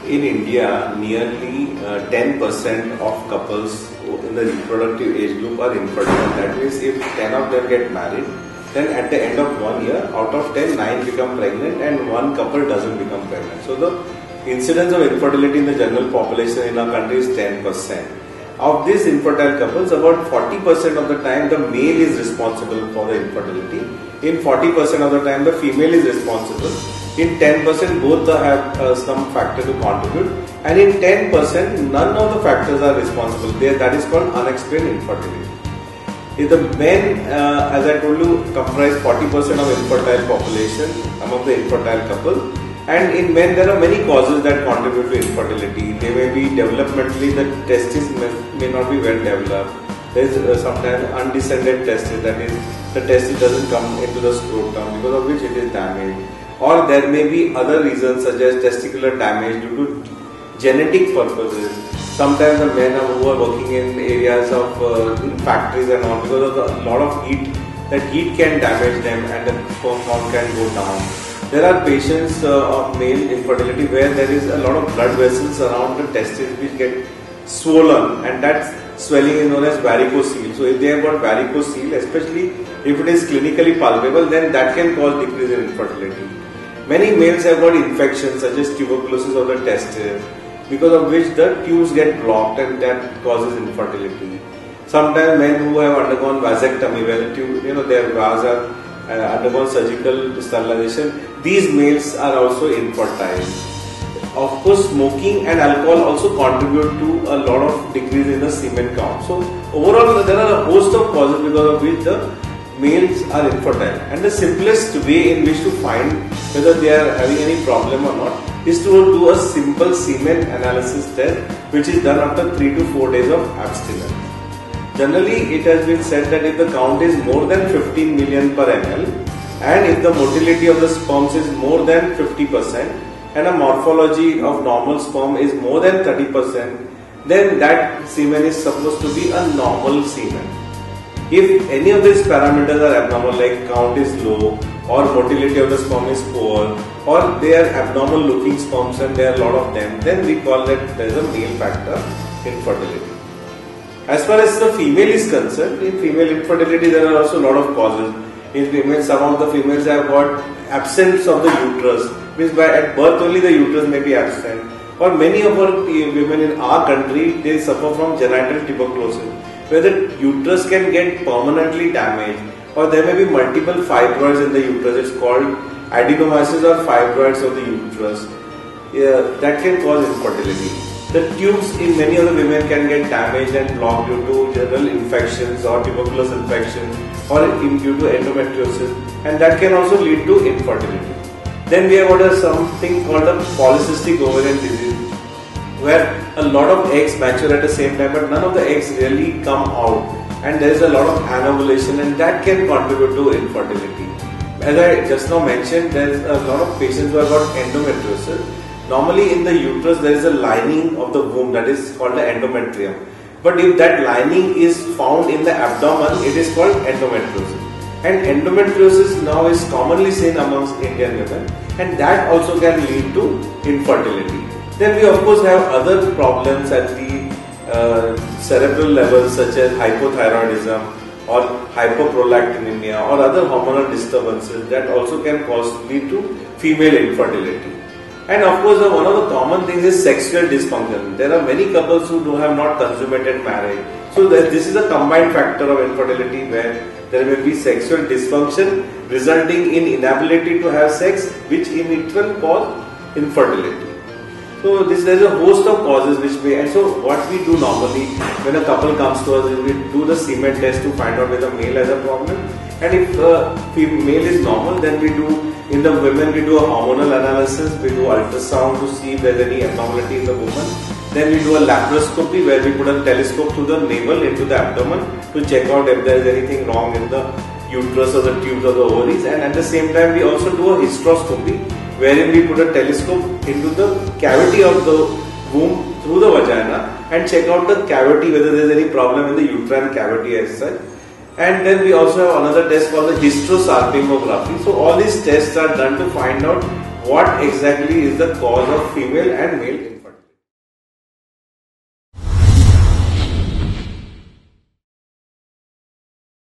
In India, nearly 10% of couples in the reproductive age group are infertile. That means if 10 of them get married, then at the end of 1 year, out of 10, 9 become pregnant and one couple doesn't become pregnant. So the incidence of infertility in the general population in our country is 10%. Of these infertile couples, about 40% of the time the male is responsible for the infertility. In 40% of the time the female is responsible. In 10% both have some factor to contribute, and in 10% none of the factors are responsible. That is called unexplained infertility. If the men, as I told you, comprise 40% of infertile population among the infertile couple, and in men there are many causes that contribute to infertility. They may be developmentally, the testes may not be well developed. There is sometimes undescended testis, that is, the testis doesn't come into the scrotum, because of which it is damaged. Or there may be other reasons such as testicular damage due to genetic purposes. Sometimes the men who are working in areas of in factories and all, because of a lot of heat, that heat can damage them and the sperm count can go down. There are patients of male infertility where there is a lot of blood vessels around the testes which get swollen, and that swelling is known as varicocele. So if they have got varicocele, especially if it is clinically palpable, then that can cause decrease in infertility. Many males have got infections such as tuberculosis of the testes, because of which the tubes get blocked and that causes infertility. Sometimes men who have undergone vasectomy, where the tube, their vas have undergone surgical sterilization, these males are also infertile. Of course, smoking and alcohol also contribute to a lot of decrease in the semen count. So overall, there are a host of causes because of which the males are infertile, and the simplest way in which to find whether they are having any problem or not is to do a simple semen analysis test, which is done after 3 to 4 days of abstinence. Generally, it has been said that if the count is more than 15 million per ml, and if the motility of the sperms is more than 50%, and a morphology of normal sperm is more than 30%, then that semen is supposed to be a normal semen. If any of these parameters are abnormal, like count is low, or motility of the sperm is poor, or they are abnormal looking sperms and there are a lot of them, then we call that there is a male factor infertility. As far as the female is concerned, in female infertility there are also a lot of causes. In females, some of the females have got absence of the uterus, means by at birth only the uterus may be absent. Or many of our women in our country, they suffer from genital tuberculosis, where the uterus can get permanently damaged, or there may be multiple fibroids in the uterus. It's called adenomyosis or fibroids of the uterus. That can cause infertility. The tubes in many of the women can get damaged and blocked due to general infections or tuberculosis infections, or due to endometriosis, and that can also lead to infertility. Then we have got something called a polycystic ovarian disease, where a lot of eggs mature at the same time, but none of the eggs really come out, and there is a lot of anovulation, and that can contribute to infertility. As I just now mentioned, there is a lot of patients who have got endometriosis. Normally in the uterus there is a lining of the womb that is called the endometrium, but if that lining is found in the abdomen, it is called endometriosis. And endometriosis now is commonly seen amongst Indian women, and that also can lead to infertility. Then we of course have other problems at the cerebral level, such as hypothyroidism or hypoprolactinemia or other hormonal disturbances that also can lead to female infertility. And of course, one of the common things is sexual dysfunction. There are many couples who have not consummated marriage. So this is a combined factor of infertility, where there may be sexual dysfunction resulting in inability to have sex, which in it will cause infertility. So there is a host of causes which may, and so what we do normally when a couple comes to us is we do the semen test to find out whether male has a problem, and if male is normal, then we do, in the women we do a hormonal analysis, we do ultrasound to see if there is any abnormality in the woman. Then we do a laparoscopy, where we put a telescope through the navel into the abdomen to check out if there is anything wrong in the uterus or the tubes or the ovaries, and at the same time we also do a hysteroscopy, wherein we put a telescope into the cavity of the womb through the vagina and check out the cavity, whether there is any problem in the uterine cavity as such. And then we also have another test called the hysterosalpingography. So all these tests are done to find out what exactly is the cause of female and male infertility.